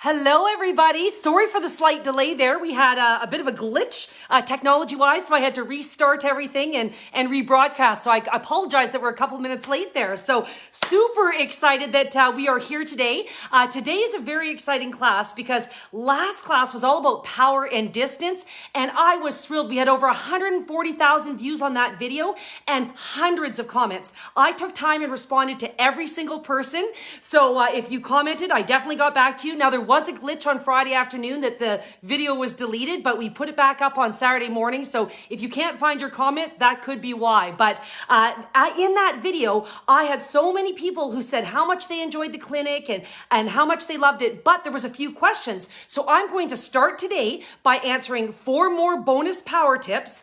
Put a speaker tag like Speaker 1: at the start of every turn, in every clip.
Speaker 1: Hello, everybody. Sorry for the slight delay there. We had a bit of a glitch technology-wise, so I had to restart everything and rebroadcast. So I apologize that we're a couple minutes late there. So super excited that we are here today. Today is a very exciting class because last class was all about power and distance, and I was thrilled. We had over 140,000 views on that video and hundreds of comments. I took time and responded to every single person. So if you commented, I definitely got back to you. Now, there was a glitch on Friday afternoon that the video was deleted, but we put it back up on Saturday morning. So if you can't find your comment, that could be why. But in that video, I had so many people who said how much they enjoyed the clinic and how much they loved it, but there was a few questions. So I'm going to start today by answering four bonus power tips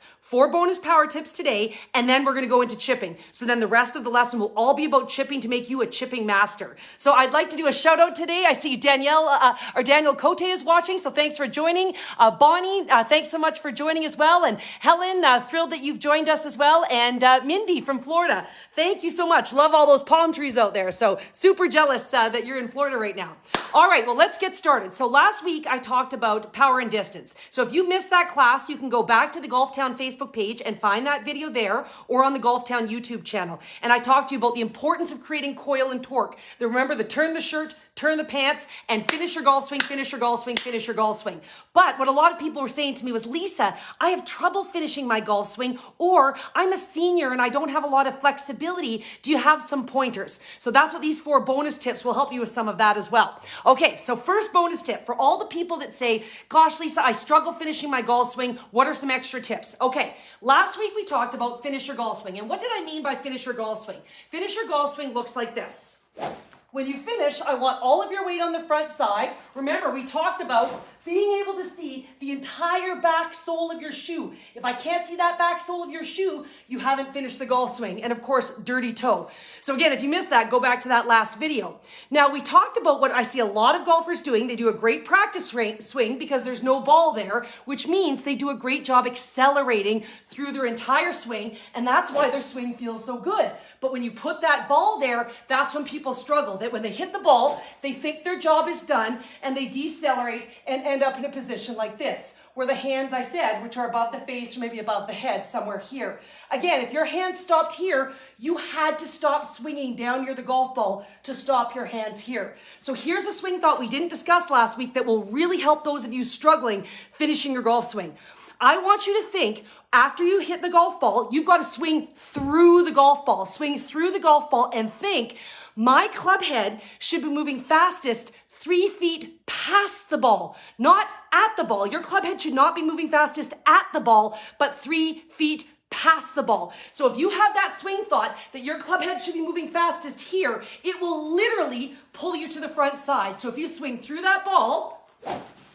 Speaker 1: today, and then we're going to go into chipping. So then the rest of the lesson will all be about chipping to make you a chipping master. So I'd like to do a shout out today. I see Danielle Cote is watching, so thanks for joining. Bonnie, thanks so much for joining as well. And Helen, thrilled that you've joined us as well. And Mindy from Florida, thank you so much. Love all those palm trees out there. So super jealous that you're in Florida right now. All right, well, let's get started. So last week I talked about power and distance. So if you missed that class, you can go back to the Golf Town Facebook page and find that video there or on the Golf Town YouTube channel. And I talked to you about the importance of creating coil and torque. Remember the turn the shirt, turn the pants, and finish your golf swing, finish your golf swing, finish your golf swing. But what a lot of people were saying to me was, Lisa, I have trouble finishing my golf swing, or I'm a senior and I don't have a lot of flexibility. Do you have some pointers? So that's what these four bonus tips will help you with some of that as well. Okay, so first bonus tip for all the people that say, gosh, Lisa, I struggle finishing my golf swing. What are some extra tips? Okay, last week we talked about finish your golf swing. And what did I mean by finish your golf swing? Finish your golf swing looks like this. When you finish, I want all of your weight on the front side. Remember, we talked about being able to see the entire back sole of your shoe. If I can't see that back sole of your shoe, you haven't finished the golf swing. And of course, dirty toe. So again, if you missed that, go back to that last video. Now, we talked about what I see a lot of golfers doing. They do a great practice swing because there's no ball there, which means they do a great job accelerating through their entire swing. And that's why their swing feels so good. But when you put that ball there, that's when people struggle. That when they hit the ball, they think their job is done and they decelerate and end up in a position like this, where the hands, I said, which are above the face or maybe above the head, somewhere here. Again, if your hands stopped here, you had to stop swinging down near the golf ball to stop your hands here. So here's a swing thought we didn't discuss last week that will really help those of you struggling finishing your golf swing. I want you to think, after you hit the golf ball, you've got to swing through the golf ball. Swing through the golf ball and think, my club head should be moving fastest 3 feet past the ball, not at the ball. Your club head should not be moving fastest at the ball, but 3 feet past the ball. So if you have that swing thought that your club head should be moving fastest here, it will literally pull you to the front side. So if you swing through that ball,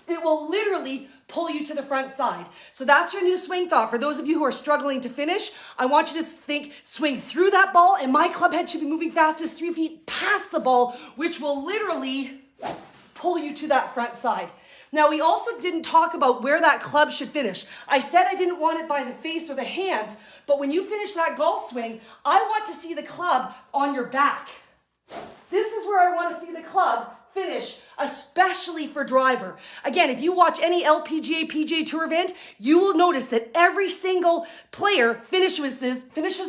Speaker 1: it will literally pull you to the front side. So that's your new swing thought. For those of you who are struggling to finish, I want you to think, swing through that ball, and my club head should be moving fastest 3 feet past the ball, which will literally pull you to that front side. Now, we also didn't talk about where that club should finish. I said I didn't want it by the face or the hands, but when you finish that golf swing, I want to see the club on your back. This is where I want to see the club finish, especially for driver. Again, if you watch any LPGA PGA Tour event, you will notice that every single player finishes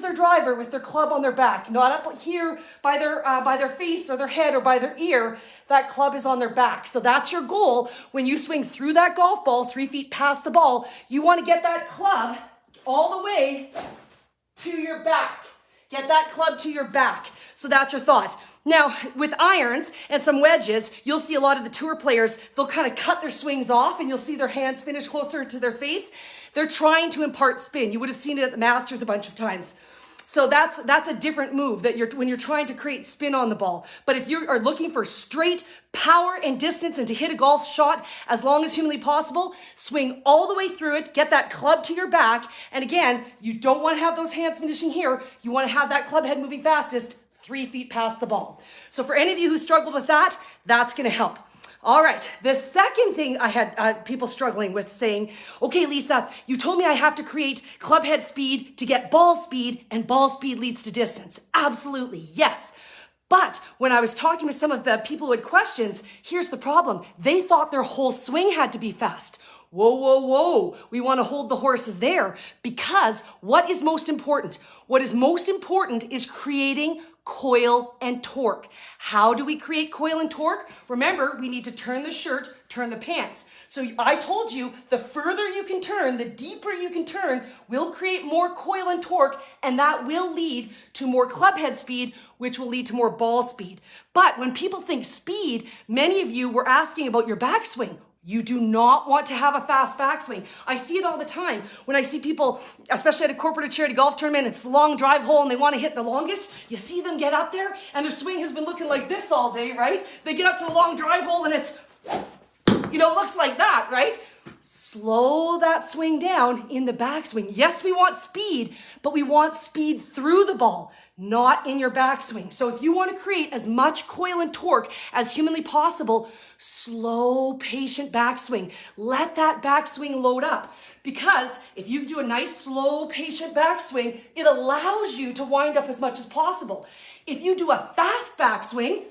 Speaker 1: their driver with their club on their back, not up here by their face or their head or by their ear. That club is on their back. So that's your goal when you swing through that golf ball 3 feet past the ball. You want to get that club all the way to your back. Get that club to your back. So that's your thought. Now, with irons and some wedges, you'll see a lot of the tour players, they'll kind of cut their swings off and you'll see their hands finish closer to their face. They're trying to impart spin. You would have seen it at the Masters a bunch of times. So that's a different move when you're trying to create spin on the ball. But if you are looking for straight power and distance and to hit a golf shot as long as humanly possible, swing all the way through it, get that club to your back. And again, you don't want to have those hands finishing here. You want to have that club head moving fastest 3 feet past the ball. So for any of you who struggled with that, that's going to help. All right, the second thing I had people struggling with saying, okay, Lisa, you told me I have to create club head speed to get ball speed, and ball speed leads to distance. Absolutely, yes. But when I was talking with some of the people who had questions, here's the problem. They thought their whole swing had to be fast. Whoa, whoa, whoa. We want to hold the horses there because what is most important? What is most important is creating coil and torque. How do we create coil and torque? Remember, we need to turn the shirt, turn the pants. So I told you the further you can turn, the deeper you can turn, will create more coil and torque, and that will lead to more club head speed, which will lead to more ball speed. But when people think speed, many of you were asking about your backswing. You do not want to have a fast backswing. I see it all the time. When I see people, especially at a corporate or charity golf tournament, it's a long drive hole and they want to hit the longest. You see them get up there and their swing has been looking like this all day, right? They get up to the long drive hole and it's, it looks like that, right? Slow that swing down in the backswing. Yes, we want speed, but we want speed through the ball, not in your backswing. So if you want to create as much coil and torque as humanly possible, slow, patient backswing. Let that backswing load up. Because if you do a nice, slow, patient backswing, it allows you to wind up as much as possible. If you do a fast backswing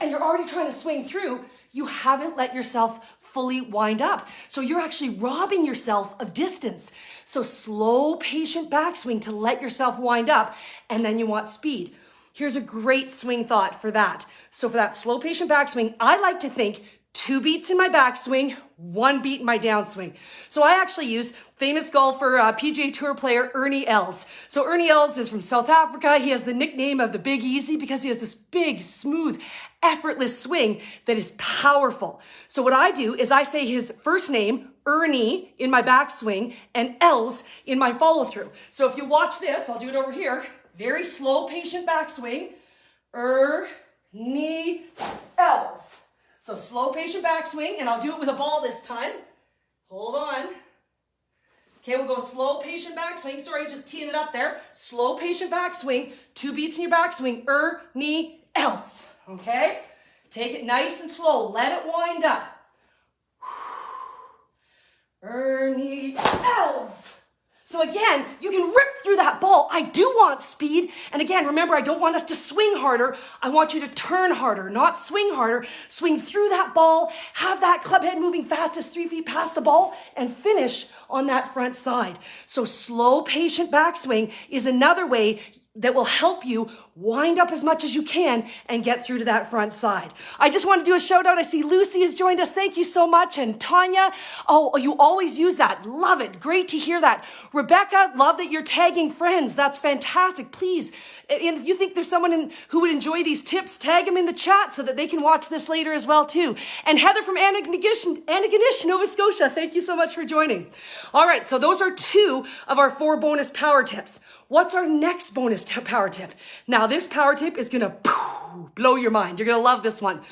Speaker 1: and you're already trying to swing through, you haven't let yourself fully wind up. So you're actually robbing yourself of distance. So slow, patient backswing to let yourself wind up, and then you want speed. Here's a great swing thought for that. So for that slow, patient backswing, I like to think 2 beats in my backswing, 1 beat in my downswing. So I actually use famous golfer, PGA Tour player, Ernie Els. So Ernie Els is from South Africa. He has the nickname of the Big Easy because he has this big, smooth, effortless swing that is powerful. So what I do is I say his first name, Ernie, in my backswing and Els in my follow through. So if you watch this, I'll do it over here. Very slow, patient backswing. Ernie Els. So slow, patient backswing, and I'll do it with a ball this time. Hold on. Okay, we'll go slow, patient backswing. Sorry, just teeing it up there. Slow, patient backswing. 2 beats in your backswing. Knee, Els. Okay? Take it nice and slow. Let it wind up. Knee, Els. So again, you can rip through that ball. I do want speed. And again, remember, I don't want us to swing harder. I want you to turn harder, not swing harder. Swing through that ball, have that club head moving fastest 3 feet past the ball, and finish on that front side. So slow, patient backswing is another way that will help you wind up as much as you can and get through to that front side. I just want to do a shout out. I see Lucy has joined us. Thank you so much. And Tanya, oh, you always use that. Love it. Great to hear that. Rebecca, love that you're tagging friends. That's fantastic. Please, and if you think there's someone who would enjoy these tips, tag them in the chat so that they can watch this later as well too. And Heather from Antigonish, Nova Scotia, thank you so much for joining. All right, so those are 2 of our 4 bonus power tips. What's our next bonus power tip? Now, this power tip is gonna blow your mind. You're gonna love this one.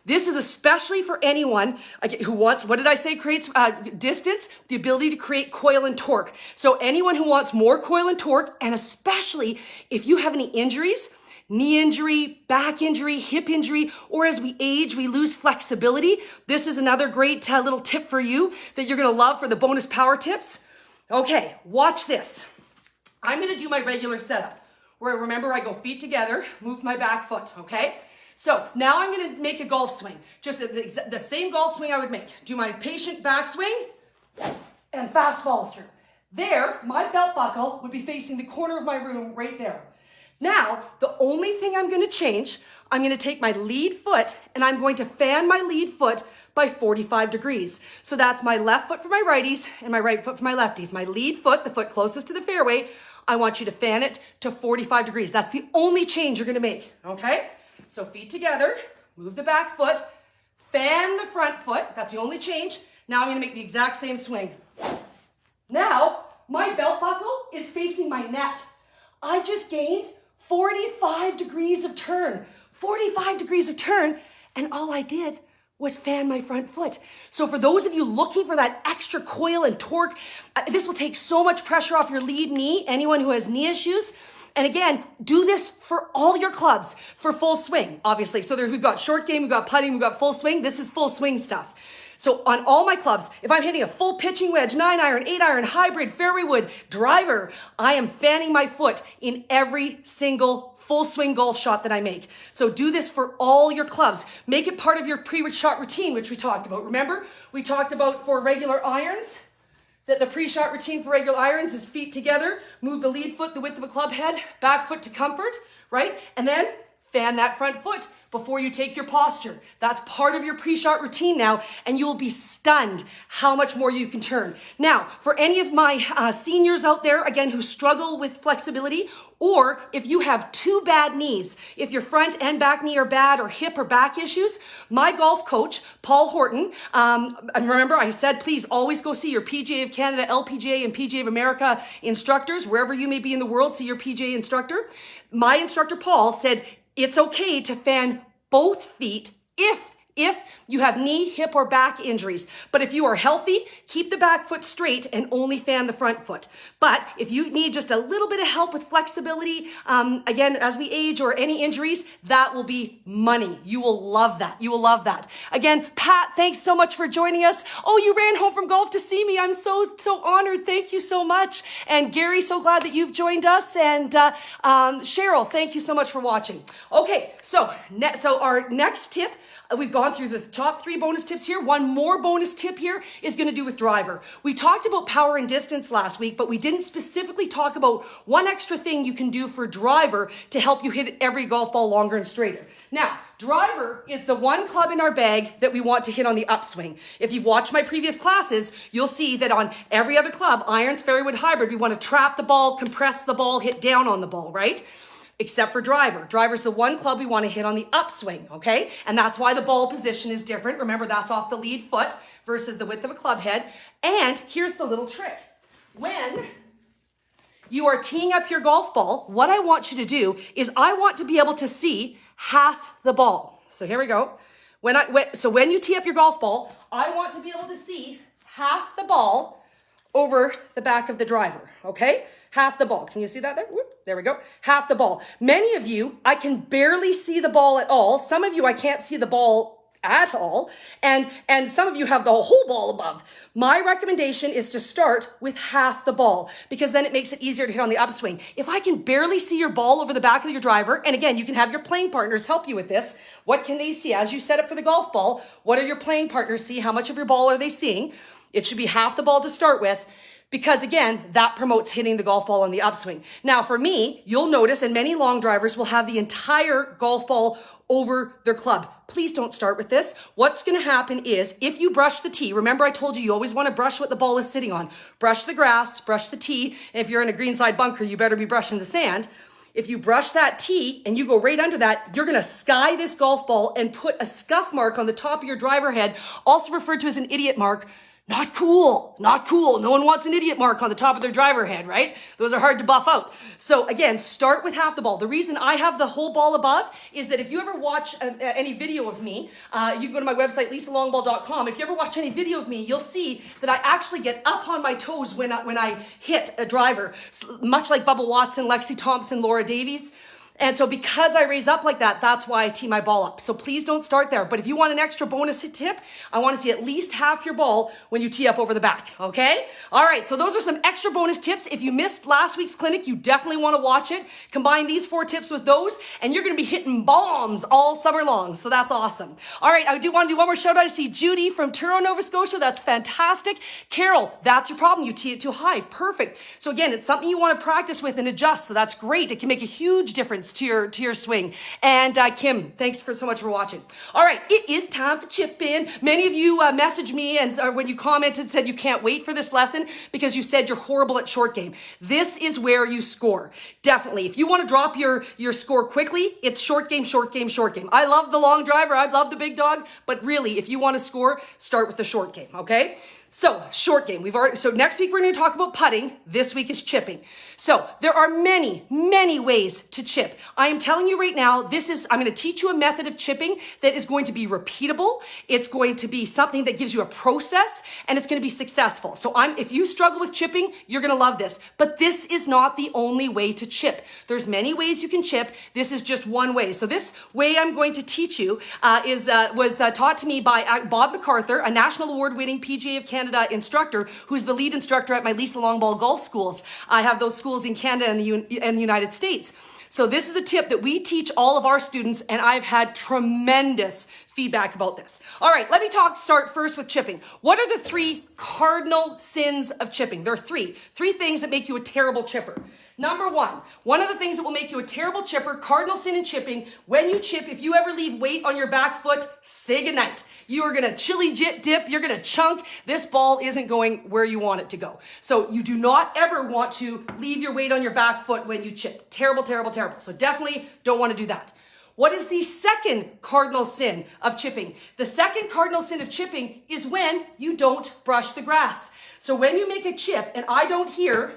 Speaker 1: This is especially for anyone who wants, what did I say creates distance? The ability to create coil and torque. So anyone who wants more coil and torque, and especially if you have any injuries, knee injury, back injury, hip injury, or as we age, we lose flexibility, this is another great little tip for you that you're gonna love for the bonus power tips. Okay, watch this. I'm gonna do my regular setup where, remember, I go feet together, move my back foot, okay? So now I'm gonna make a golf swing, just the same golf swing I would make. Do my patient backswing and fast follow through. There, my belt buckle would be facing the corner of my room right there. Now, the only thing I'm gonna change, I'm gonna take my lead foot and I'm going to fan my lead foot by 45 degrees. So that's my left foot for my righties and my right foot for my lefties. My lead foot, the foot closest to the fairway, I want you to fan it to 45 degrees. That's the only change you're gonna make, okay? So feet together, move the back foot, fan the front foot, that's the only change. Now I'm gonna make the exact same swing. Now, my belt buckle is facing my net. I just gained 45 degrees of turn, 45 degrees of turn, and all I did was fan my front foot. So for those of you looking for that extra coil and torque, this will take so much pressure off your lead knee, anyone who has knee issues. And again, do this for all your clubs for full swing, obviously. So we've got short game, we've got putting, we've got full swing. This is full swing stuff. So on all my clubs, if I'm hitting a full pitching wedge, 9-iron, 8-iron, hybrid, fairway wood, driver, I am fanning my foot in every single full swing golf shot that I make. So do this for all your clubs. Make it part of your pre-shot routine, which we talked about. Remember, we talked about for regular irons, that the pre-shot routine for regular irons is feet together, move the lead foot the width of a club head, back foot to comfort, right? And then fan that front foot before you take your posture. That's part of your pre-shot routine now, and you'll be stunned how much more you can turn. Now, for any of my seniors out there, again, who struggle with flexibility, or if you have two bad knees, if your front and back knee are bad, or hip or back issues, my golf coach, Paul Horton, and remember I said, please always go see your PGA of Canada, LPGA, and PGA of America instructors, wherever you may be in the world, see your PGA instructor. My instructor, Paul, said, it's okay to fan both feet if you have knee, hip, or back injuries. But if you are healthy, keep the back foot straight and only fan the front foot. But if you need just a little bit of help with flexibility, again, as we age or any injuries, that will be money. You will love that. You will love that. Again, Pat, thanks so much for joining us. Oh, you ran home from golf to see me. I'm so honored. Thank you so much. And Gary, so glad that you've joined us. And Cheryl, thank you so much for watching. Okay, so our next tip, we've gone through the top 3 bonus tips here. One more bonus tip here is going to do with driver. We talked about power and distance last week, but we didn't specifically talk about one extra thing you can do for driver to help you hit every golf ball longer and straighter. Now, driver is the one club in our bag that we want to hit on the upswing. If you've watched my previous classes, you'll see that on every other club, irons, fairway wood, hybrid, we want to trap the ball, compress the ball, hit down on the ball, right? Except for driver. Driver's the one club we want to hit on the upswing, okay? And that's why the ball position is different. Remember, that's off the lead foot versus the width of a club head. And here's the little trick. When you are teeing up your golf ball, what I want you to do is I want to be able to see half the ball. So here we go. When you tee up your golf ball, I want to be able to see half the ball over the back of the driver, okay? Half the ball. Can you see that there? Whoop, there we go. Half the ball. Many of you, I can barely see the ball at all. Some of you, I can't see the ball at all. And some of you have the whole ball above. My recommendation is to start with half the ball because then it makes it easier to hit on the upswing. If I can barely see your ball over the back of your driver, and again, you can have your playing partners help you with this. What can they see? As you set up for the golf ball, what are your playing partners see? How much of your ball are they seeing? It should be half the ball to start with. Because again, that promotes hitting the golf ball on the upswing. Now for me, you'll notice, and many long drivers will have the entire golf ball over their club. Please don't start with this. What's gonna happen is, if you brush the tee, remember I told you, you always wanna brush what the ball is sitting on. Brush the grass, brush the tee, and if you're in a greenside bunker, you better be brushing the sand. If you brush that tee and you go right under that, you're gonna sky this golf ball and put a scuff mark on the top of your driver head, also referred to as an idiot mark. Not cool, not cool. No one wants an idiot mark on the top of their driver head, right? Those are hard to buff out. So again, start with half the ball. The reason I have the whole ball above is that if you ever watch any video of me, you can go to my website, lisalongball.com. If you ever watch any video of me, you'll see that I actually get up on my toes when I hit a driver, much like Bubba Watson, Lexi Thompson, Laura Davies. And so because I raise up like that, that's why I tee my ball up. So please don't start there. But if you want an extra bonus tip, I want to see at least half your ball when you tee up over the back, okay? All right, so those are some extra bonus tips. If you missed last week's clinic, you definitely want to watch it. Combine these 4 tips with those, and you're going to be hitting bombs all summer long. So that's awesome. All right, I do want to do one more shout out. I see Judy from Truro, Nova Scotia. That's fantastic. Carol, that's your problem. You tee it too high. Perfect. So again, it's something you want to practice with and adjust. So that's great. It can make a huge difference to your swing. And Kim, thanks so much for watching. All right, it is time for chip in. Many of you messaged me and when you commented said you can't wait for this lesson because you said you're horrible at short game. This is where you score. Definitely. If you want to drop your score quickly, it's short game, short game, short game. I love the long driver. I love the big dog. But really, if you want to score, start with the short game, okay? So short game, so next week we're going to talk about putting. This week is chipping. So there are many, many ways to chip. I am telling you right now, I'm going to teach you a method of chipping that is going to be repeatable. It's going to be something that gives you a process, and it's going to be successful. So if you struggle with chipping, you're going to love this. But this is not the only way to chip. There's many ways you can chip. This is just one way. So this way I'm going to teach you was taught to me by Bob MacArthur, a national award-winning PGA of Canada instructor, who's the lead instructor at my Lisa Longball golf schools. I have those schools in Canada and the United States. So this is a tip that we teach all of our students, and I've had tremendous feedback about this. All right, let me start first with chipping. What are the 3 cardinal sins of chipping? There are three things that make you a terrible chipper. Number one of the things that will make you a terrible chipper, cardinal sin in chipping, when you chip, if you ever leave weight on your back foot, say goodnight. You are gonna chili dip, you're gonna chunk. This ball isn't going where you want it to go. So you do not ever want to leave your weight on your back foot when you chip. Terrible, terrible, terrible. So definitely don't wanna do that. What is the second cardinal sin of chipping? The second cardinal sin of chipping is when you don't brush the grass. So when you make a chip and I don't hear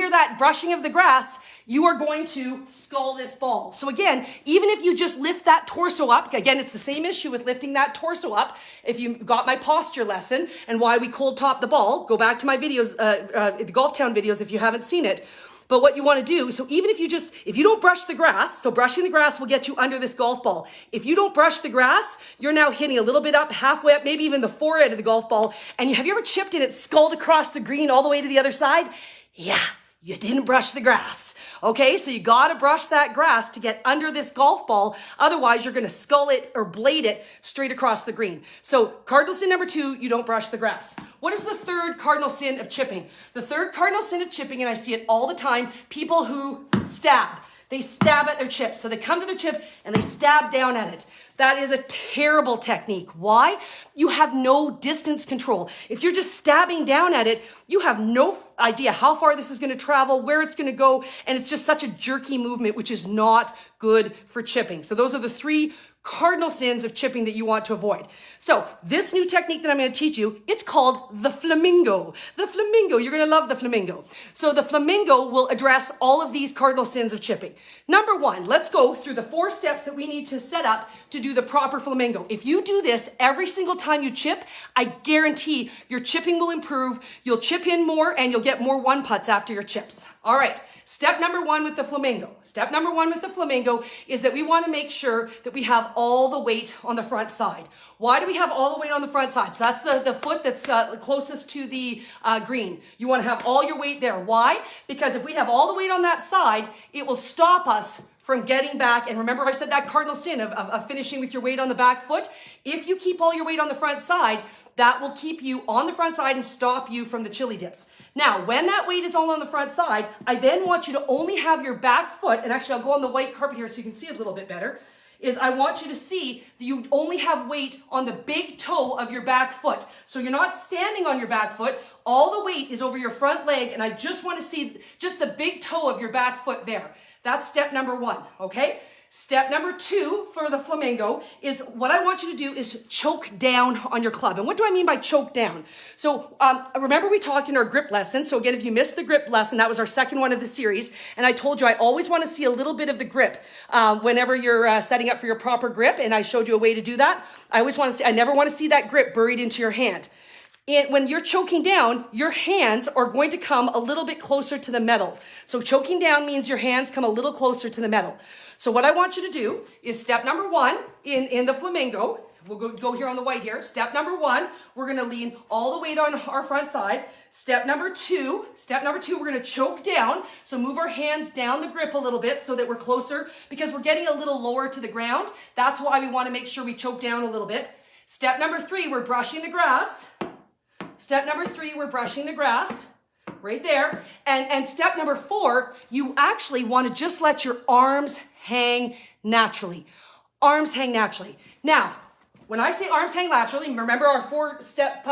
Speaker 1: that brushing of the grass, you are going to skull this ball. So again, even if you just lift that torso up, again, it's the same issue with lifting that torso up. If you got my posture lesson and why we cold top the ball, go back to my videos, the Golf Town videos if you haven't seen it. But what you want to do, so even if you don't brush the grass, so brushing the grass will get you under this golf ball. If you don't brush the grass, you're now hitting a little bit up, halfway up, maybe even the forehead of the golf ball. And have you ever chipped and it sculled across the green all the way to the other side? Yeah, you didn't brush the grass. Okay, so you gotta brush that grass to get under this golf ball. Otherwise, you're gonna skull it or blade it straight across the green. So cardinal sin number 2, you don't brush the grass. What is the third cardinal sin of chipping? The third cardinal sin of chipping, and I see it all the time, people who stab. They stab at their chips. So they come to their chip and they stab down at it. That is a terrible technique. Why? You have no distance control. If you're just stabbing down at it, you have no idea how far this is going to travel, where it's going to go, and it's just such a jerky movement, which is not good for chipping. So those are the 3 cardinal sins of chipping that you want to avoid. So this new technique that I'm going to teach you, it's called the flamingo. The flamingo, you're going to love the flamingo. So the flamingo will address all of these cardinal sins of chipping. Number 1, let's go through the 4 steps that we need to set up to do the proper flamingo. If you do this every single time you chip, I guarantee your chipping will improve. You'll chip in more and you'll get more 1-putts after your chips. All right. Step number 1 with the flamingo. Step number 1 with the flamingo is that we want to make sure that we have all the weight on the front side. Why do we have all the weight on the front side? So that's the foot that's closest to the green. You want to have all your weight there. Why? Because if we have all the weight on that side, it will stop us from getting back. And remember I said that cardinal sin of finishing with your weight on the back foot? If you keep all your weight on the front side, that will keep you on the front side and stop you from the chili dips. Now, when that weight is all on the front side, I then want you to only have your back foot, and actually I'll go on the white carpet here so you can see it a little bit better, is I want you to see that you only have weight on the big toe of your back foot. So you're not standing on your back foot, all the weight is over your front leg, and I just want to see just the big toe of your back foot there. That's step number 1, okay? Step number 2 for the flamingo is what I want you to do is choke down on your club. And what do I mean by choke down? So remember we talked in our grip lesson. So again, if you missed the grip lesson, that was our second one of the series. And I told you I always want to see a little bit of the grip whenever you're setting up for your proper grip. And I showed you a way to do that. I never want to see that grip buried into your hand. When you're choking down, your hands are going to come a little bit closer to the metal. So choking down means your hands come a little closer to the metal. So what I want you to do is step number 1 in the flamingo. We'll go here on the white here. Step number 1, we're going to lean all the weight on our front side. Step number 2, we're going to choke down. So move our hands down the grip a little bit so that we're closer because we're getting a little lower to the ground. That's why we want to make sure we choke down a little bit. Step number 3, we're brushing the grass. Step number 3, we're brushing the grass right there. And step number 4, you actually want to just let your arms hang naturally. Arms hang naturally. Now, when I say arms hang naturally, remember our 4-step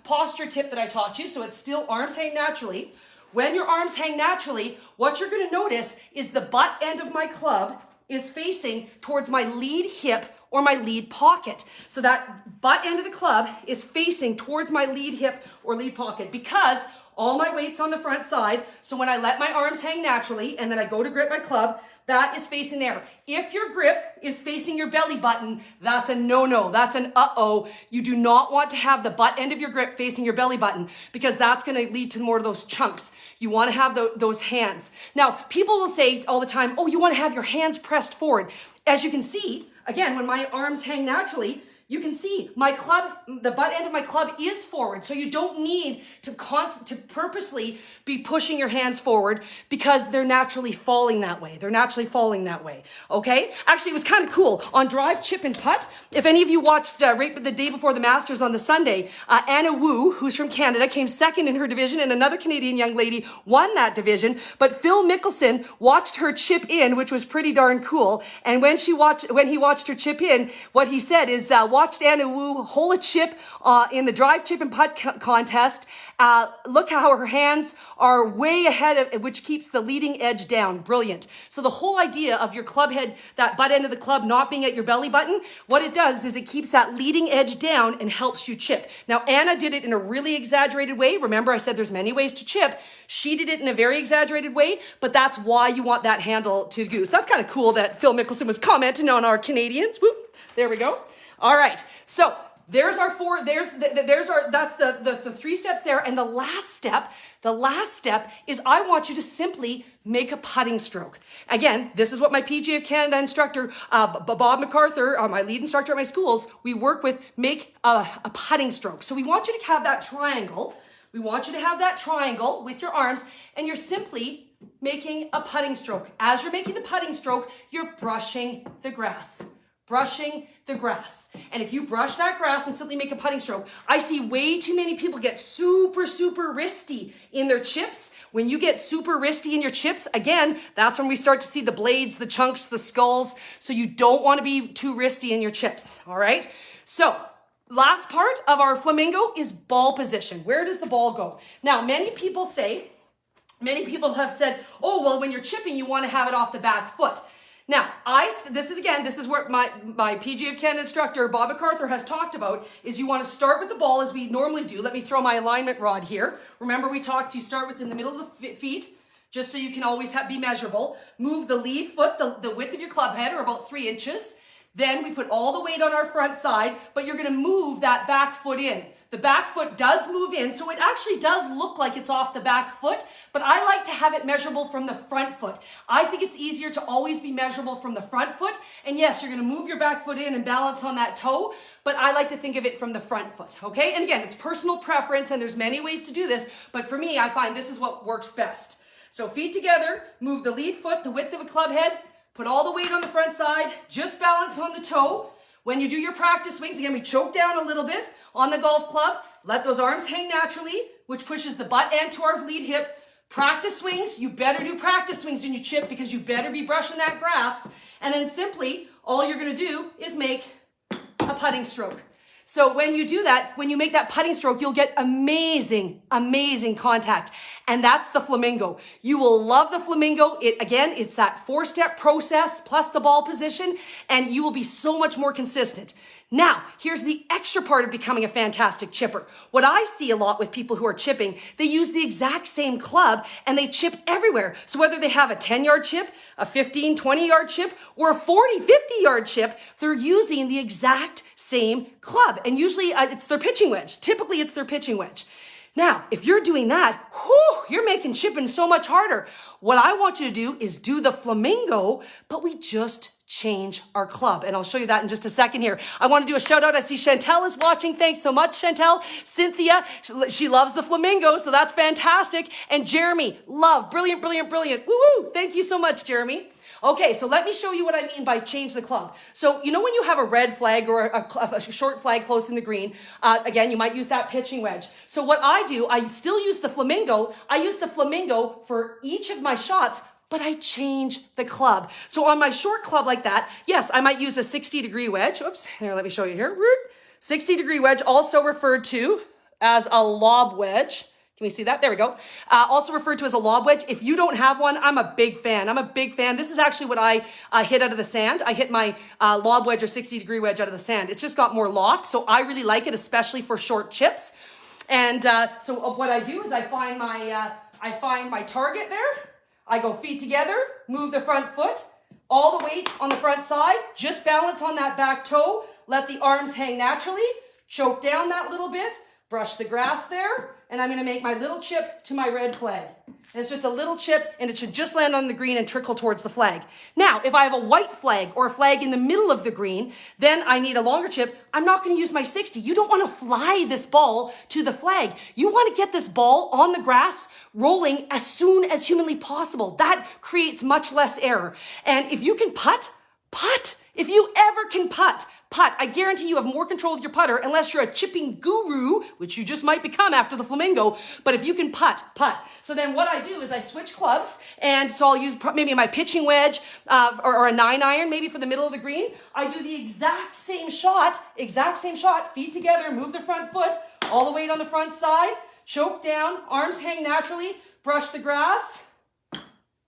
Speaker 1: posture tip that I taught you. So it's still arms hang naturally. When your arms hang naturally, what you're going to notice is the butt end of my club is facing towards my lead hip or my lead pocket. So that butt end of the club is facing towards my lead hip or lead pocket because all my weight's on the front side. So when I let my arms hang naturally and then I go to grip my club, that is facing there. If your grip is facing your belly button, that's a no-no. That's an uh-oh. You do not want to have the butt end of your grip facing your belly button because that's going to lead to more of those chunks. You want to have those hands. Now, people will say all the time, oh, you want to have your hands pressed forward. As you can see, again, when my arms hang naturally, you can see my club, the butt end of my club is forward. So you don't need to purposely be pushing your hands forward because they're naturally falling that way. They're naturally falling that way. Okay? Actually, it was kind of cool. On drive, chip, and putt, if any of you watched right the day before the Masters on the Sunday, Anna Wu, who's from Canada, came second in her division and another Canadian young lady won that division. But Phil Mickelson watched her chip in, which was pretty darn cool. And when he watched her chip in, what he said is, watched Anna Wu hole a chip in the drive, chip, and putt contest. Look how her hands are way ahead of, which keeps the leading edge down. Brilliant. So the whole idea of your club head, that butt end of the club not being at your belly button, what it does is it keeps that leading edge down and helps you chip. Now, Anna did it in a really exaggerated way. Remember, I said there's many ways to chip. She did it in a very exaggerated way, but that's why you want that handle to go. So that's kind of cool that Phil Mickelson was commenting on our Canadians. Whoop, there we go. All right, so there's our four, that's the 3 steps there. And the last step is I want you to simply make a putting stroke. Again, this is what my PGA of Canada instructor, Bob MacArthur, my lead instructor at my schools, we work with, make a putting stroke. So we want you to have that triangle. We want you to have that triangle with your arms, and you're simply making a putting stroke. As you're making the putting stroke, you're brushing the grass. Brushing the grass. And if you brush that grass and simply make a putting stroke, I see way too many people get super, super wristy in their chips. When you get super wristy in your chips, again, that's when we start to see the blades, the chunks, the skulls. So you don't want to be too wristy in your chips, all right? So last part of our flamingo is ball position. Where does the ball go? Now, many people have said, oh, well, when you're chipping, you want to have it off the back foot. Now, this is where my PGA of Canada instructor, Bob MacArthur, has talked about, is you want to start with the ball as we normally do. Let me throw my alignment rod here. Remember, we talked, you start within the middle of the feet, just so you can always be measurable. Move the lead foot, the width of your club head, or about 3 inches. Then we put all the weight on our front side, but you're going to move that back foot in. The back foot does move in, so it actually does look like it's off the back foot, but I like to have it measurable from the front foot. I think it's easier to always be measurable from the front foot, and yes, you're gonna move your back foot in and balance on that toe, but I like to think of it from the front foot, okay? And again, it's personal preference, and there's many ways to do this, but for me, I find this is what works best. So feet together, move the lead foot the width of a club head, put all the weight on the front side, just balance on the toe. When you do your practice swings, again, we choke down a little bit on the golf club. Let those arms hang naturally, which pushes the butt end to our lead hip. Practice swings, you better do practice swings when you chip because you better be brushing that grass. And then simply, all you're going to do is make a putting stroke. So when you do that, when you make that putting stroke, you'll get amazing, amazing contact. And that's the flamingo. You will love the flamingo. It's that 4-step process plus the ball position, and you will be so much more consistent. Now, here's the extra part of becoming a fantastic chipper. What I see a lot with people who are chipping, they use the exact same club and they chip everywhere. So whether they have a 10-yard chip, a 15, 20-yard chip, or a 40, 50-yard chip, they're using the exact same club. And usually it's their pitching wedge. Typically, it's their pitching wedge. Now, if you're doing that, you're making chipping so much harder. What I want you to do is do the flamingo, but we just change our club. And I'll show you that in just a second here. I want to do a shout out. I see Chantel is watching. Thanks so much, Chantel. Cynthia, she loves the flamingo, so that's fantastic. And Jeremy, love, brilliant, brilliant, brilliant. Woo-hoo. Thank you so much, Jeremy. Okay, so let me show you what I mean by change the club. So, you know when you have a red flag or a short flag close in the green, again, you might use that pitching wedge. So what I do, I still use the flamingo. I use the flamingo for each of my shots, but I change the club. So on my short club like that, yes, I might use a 60-degree wedge. Oops, here, let me show you here. 60-degree wedge, also referred to as a lob wedge. Can we see that? There we go. Also referred to as a lob wedge. If you don't have one, I'm a big fan. I'm a big fan. This is actually what I hit out of the sand. I hit my lob wedge or 60-degree wedge out of the sand. It's just got more loft, so I really like it, especially for short chips. And so what I do is I find my target there. I go feet together, move the front foot, all the weight on the front side, just balance on that back toe, let the arms hang naturally, choke down that little bit, brush the grass there, and I'm gonna make my little chip to my red flag. And it's just a little chip, and it should just land on the green and trickle towards the flag. Now, if I have a white flag or a flag in the middle of the green, then I need a longer chip. I'm not gonna use my 60. You don't wanna fly this ball to the flag. You wanna get this ball on the grass rolling as soon as humanly possible. That creates much less error. And if you can putt. If you ever can putt, I guarantee you have more control with your putter, unless you're a chipping guru, which you just might become after the flamingo. But if you can putt. So then what I do is I switch clubs, and so I'll use maybe my pitching wedge or a 9-iron maybe for the middle of the green. I do the exact same shot, feet together, move the front foot, all the weight on the front side, choke down, arms hang naturally, brush the grass,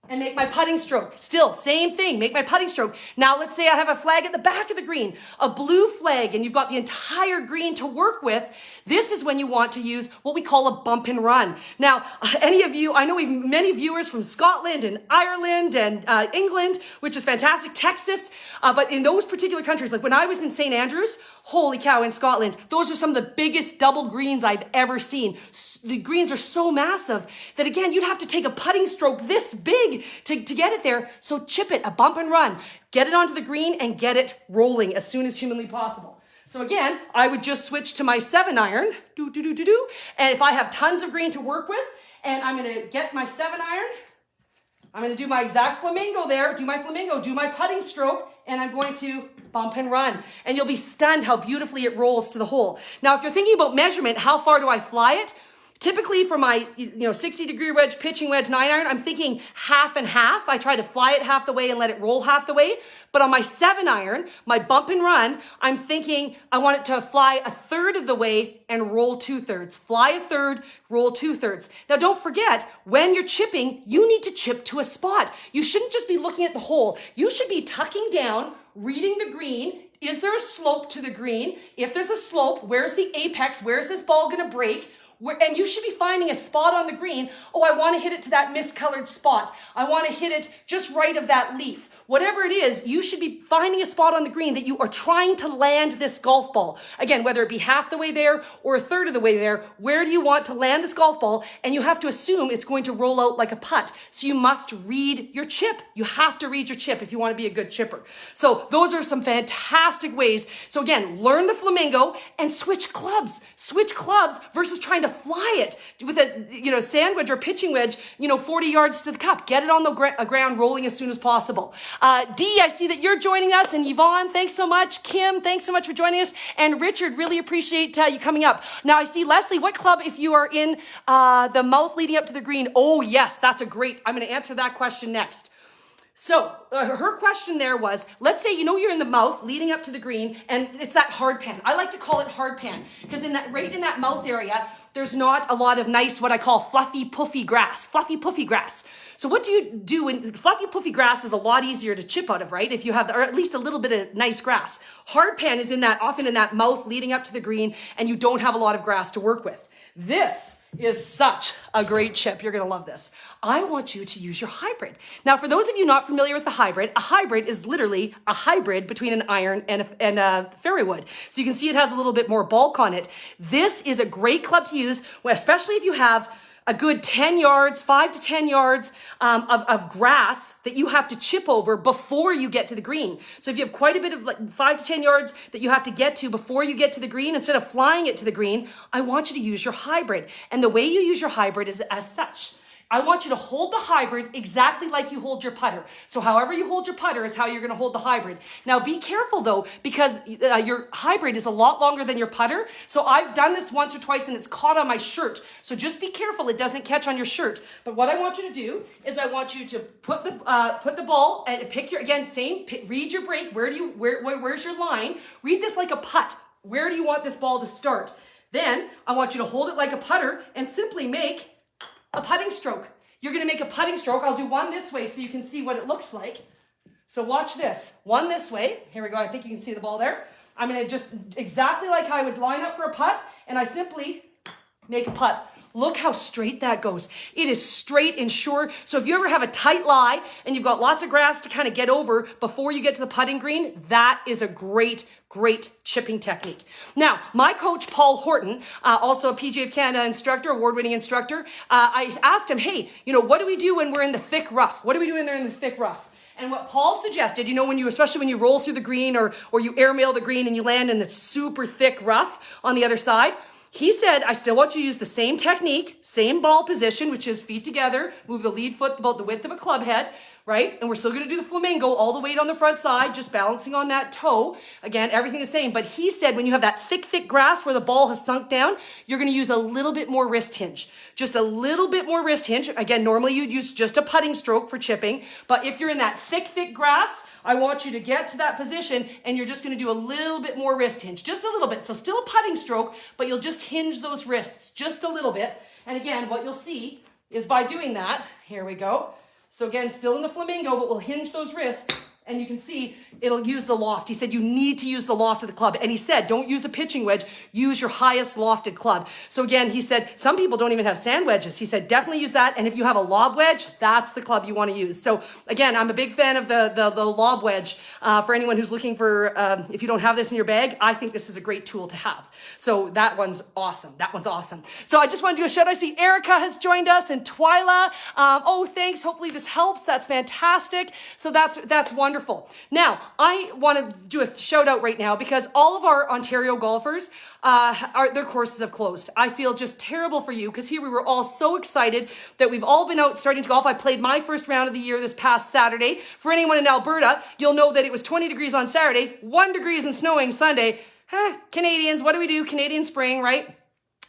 Speaker 1: and make my putting stroke. Still, same thing, make my putting stroke. Now let's say I have a flag at the back of the green, a blue flag, and you've got the entire green to work with. This is when you want to use what we call a bump and run. Now, any of you, I know we have many viewers from Scotland and Ireland and England, which is fantastic, Texas, but in those particular countries, like when I was in St. Andrews, holy cow, in Scotland, those are some of the biggest double greens I've ever seen. The greens are so massive that, again, you'd have to take a putting stroke this big to get it there. So chip it, a bump and run. Get it onto the green and get it rolling as soon as humanly possible. So again, I would just switch to my 7-iron, and if I have tons of green to work with, and I'm gonna get my 7-iron, I'm gonna do my exact flamingo there, do my putting stroke, and I'm going to bump and run. And you'll be stunned how beautifully it rolls to the hole. Now, if you're thinking about measurement, how far do I fly it? Typically for my 60-degree wedge, pitching wedge, 9-iron, I'm thinking half and half. I try to fly it half the way and let it roll half the way. But on my 7-iron, my bump and run, I'm thinking I want it to fly a third of the way and roll 2/3. Fly a third, roll 2/3. Now don't forget, when you're chipping, you need to chip to a spot. You shouldn't just be looking at the hole. You should be tucking down, reading the green. Is there a slope to the green? If there's a slope, where's the apex? Where's this ball gonna break? And you should be finding a spot on the green. Oh, I want to hit it to that miscolored spot. I want to hit it just right of that leaf. Whatever it is, you should be finding a spot on the green that you are trying to land this golf ball. Again, whether it be half the way there or a third of the way there, where do you want to land this golf ball? And you have to assume it's going to roll out like a putt. So you must read your chip. You have to read your chip if you want to be a good chipper. So those are some fantastic ways. So again, learn the flamingo and switch clubs. Switch clubs versus trying to fly it with a sand wedge or pitching wedge, 40 yards to the cup. Get it on the ground rolling as soon as possible. Dee, I see that you're joining us, and Yvonne, thanks so much. Kim, thanks so much for joining us. And Richard, really appreciate you coming up. Now I see Leslie, what club if you are in the mouth leading up to the green? Oh yes, that's a great, I'm going to answer that question next. So her question there was, let's say you're in the mouth leading up to the green, and it's that hard pan. I like to call it hard pan because right in that mouth area, there's not a lot of nice, what I call fluffy puffy grass. So what do you do when fluffy puffy grass is a lot easier to chip out of, right? If you have, or at least a little bit of nice grass. Hard pan is often in that mouth leading up to the green, and you don't have a lot of grass to work with. This is such a great chip. You're going to love this. I want you to use your hybrid. Now, for those of you not familiar with the hybrid, a hybrid is literally a hybrid between an iron and a fairway wood. So you can see it has a little bit more bulk on it. This is a great club to use, especially if you have a good 10 yards, 5 to 10 yards of grass that you have to chip over before you get to the green. So if you have quite a bit of 5 to 10 yards that you have to get to before you get to the green, instead of flying it to the green, I want you to use your hybrid. And the way you use your hybrid is as such. I want you to hold the hybrid exactly like you hold your putter. So however you hold your putter is how you're going to hold the hybrid. Now be careful though, because your hybrid is a lot longer than your putter. So I've done this once or twice and it's caught on my shirt. So just be careful it doesn't catch on your shirt. But what I want you to do is I want you to put the ball and pick read your break. Where's your line? Read this like a putt. Where do you want this ball to start? Then I want you to hold it like a putter and simply make a putting stroke. You're gonna make a putting stroke. I'll do one this way so you can see what it looks like. So watch this. One this way. Here we go. I think you can see the ball there. I'm gonna just exactly like how I would line up for a putt, and I simply make a putt. Look how straight that goes. It is straight and sure. So if you ever have a tight lie and you've got lots of grass to kind of get over before you get to the putting green, that is a great chipping technique. Now, my coach, Paul Horton, also a PGA of Canada instructor, award-winning instructor, I asked him, hey, what do we do when we're in the thick rough? What do we do when they're in the thick rough? And what Paul suggested, especially when you roll through the green or you airmail the green and you land in the super thick rough on the other side, he said, I still want you to use the same technique, same ball position, which is feet together, move the lead foot about the width of a club head, right? And we're still gonna do the flamingo, all the weight on the front side, just balancing on that toe. Again, everything the same. But he said when you have that thick grass where the ball has sunk down, you're gonna use a little bit more wrist hinge. Just a little bit more wrist hinge. Again, normally you'd use just a putting stroke for chipping. But if you're in that thick grass, I want you to get to that position and you're just gonna do a little bit more wrist hinge. Just a little bit. So still a putting stroke, but you'll just hinge those wrists just a little bit. And again, what you'll see is by doing that, here we go. So again, still in the flamingo, but we'll hinge those wrists and you can see it'll use the loft. He said you need to use the loft of the club. And he said, don't use a pitching wedge, use your highest lofted club. So again, he said, some people don't even have sand wedges. He said, definitely use that. And if you have a lob wedge, that's the club you want to use. So again, I'm a big fan of the lob wedge. For anyone who's looking for, if you don't have this in your bag, I think this is a great tool to have. So that one's awesome. That one's awesome. So I just want to do a shout out. I see Erica has joined us and Twyla. Oh, thanks. Hopefully this helps. That's fantastic. So that's wonderful. Now, I want to do a shout out right now because all of our Ontario golfers, their courses have closed. I feel just terrible for you because here we were all so excited that we've all been out starting to golf. I played my first round of the year this past Saturday. For anyone in Alberta, you'll know that it was 20 degrees on Saturday, 1 degree and snowing Sunday. Canadians, what do we do? Canadian spring, right?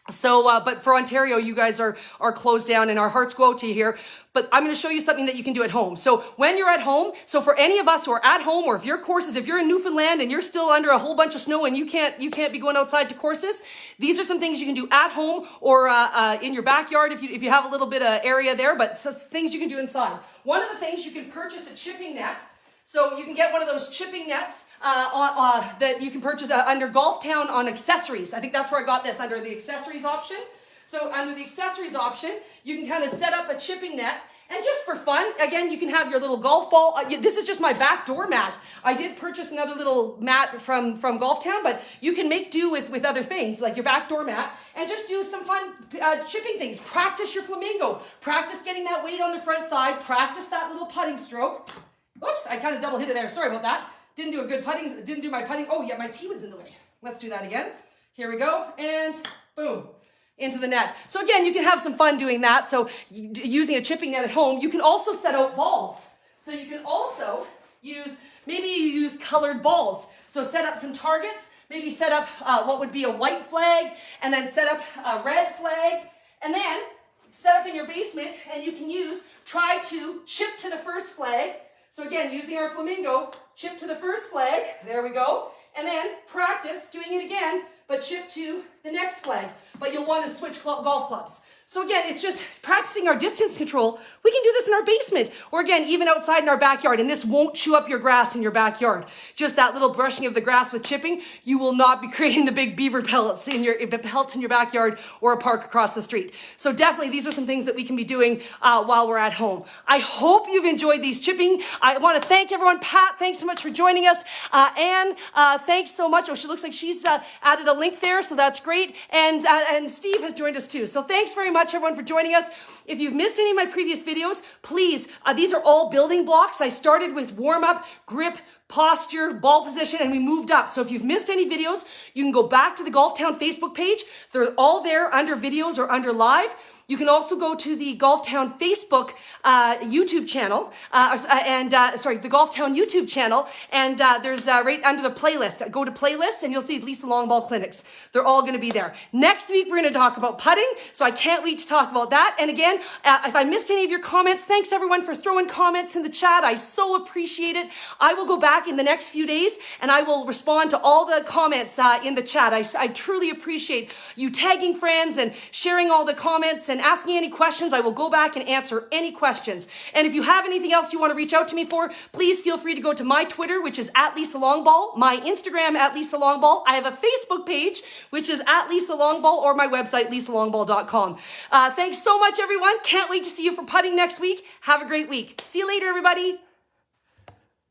Speaker 1: So, but for Ontario, you guys are closed down and our hearts go out to you here. But I'm going to show you something that you can do at home. So when you're at home, so for any of us who are at home, or if your courses, if you're in Newfoundland and you're still under a whole bunch of snow and you can't be going outside to courses, these are some things you can do at home or in your backyard if you have a little bit of area there, but things you can do inside. One of the things you can purchase a chipping net. So you can get one of those chipping nets that you can purchase under Golf Town on accessories. I think that's where I got this, under the accessories option. So under the accessories option, you can kind of set up a chipping net. And just for fun, again, you can have your little golf ball. This is just my back door mat. I did purchase another little mat from Golf Town, but you can make do with other things, like your back door mat, and just do some fun chipping things. Practice your flamingo. Practice getting that weight on the front side. Practice that little putting stroke. Whoops, I kind of double hit it there. Sorry about that. Didn't do a good putting, didn't do my putting. Oh yeah, my tee was in the way. Let's do that again. Here we go, and boom, into the net. So again, you can have some fun doing that. So using a chipping net at home, you can also set out balls. So you can also maybe you use colored balls. So set up some targets, maybe set up what would be a white flag, and then set up a red flag, and then set up in your basement, and you can try to chip to the first flag. So again, using our flamingo, chip to the first flag, there we go, and then practice doing it again, but chip to the next flag. But you'll want to switch golf clubs. So again, it's just practicing our distance control. We can do this in our basement, or again, even outside in our backyard, and this won't chew up your grass in your backyard. Just that little brushing of the grass with chipping, you will not be creating the big beaver pellets in your backyard or a park across the street. So definitely, these are some things that we can be doing while we're at home. I hope you've enjoyed these chipping. I want to thank everyone. Pat, thanks so much for joining us. Anne, thanks so much. Oh, she looks like she's added a link there, so that's great. And Steve has joined us too. So thanks very much, everyone, for joining us. If you've missed any of my previous videos, please, these are all building blocks. I started with warm-up, grip, posture, ball position, and we moved up. So if you've missed any videos, you can go back to the Golf Town Facebook page. They're all there under videos or under live. You can also go to the Golf Town Facebook YouTube channel, the Golf Town YouTube channel, and there's right under the playlist. Go to playlists and you'll see Lisa Longball clinics. They're all going to be there. Next week, we're going to talk about putting, so I can't wait to talk about that. And again, if I missed any of your comments, thanks everyone for throwing comments in the chat. I so appreciate it. I will go back in the next few days and I will respond to all the comments in the chat. I truly appreciate you tagging friends and sharing all the comments and asking any questions. I will go back and answer any questions. And if you have anything else you want to reach out to me for, please feel free to go to my Twitter, which is @LisaLongball, my Instagram @LisaLongball. I have a Facebook page, which is @LisaLongball, or my website, lisalongball.com. Thanks so much, everyone. Can't wait to see you for putting next week. Have a great week. See you later, everybody.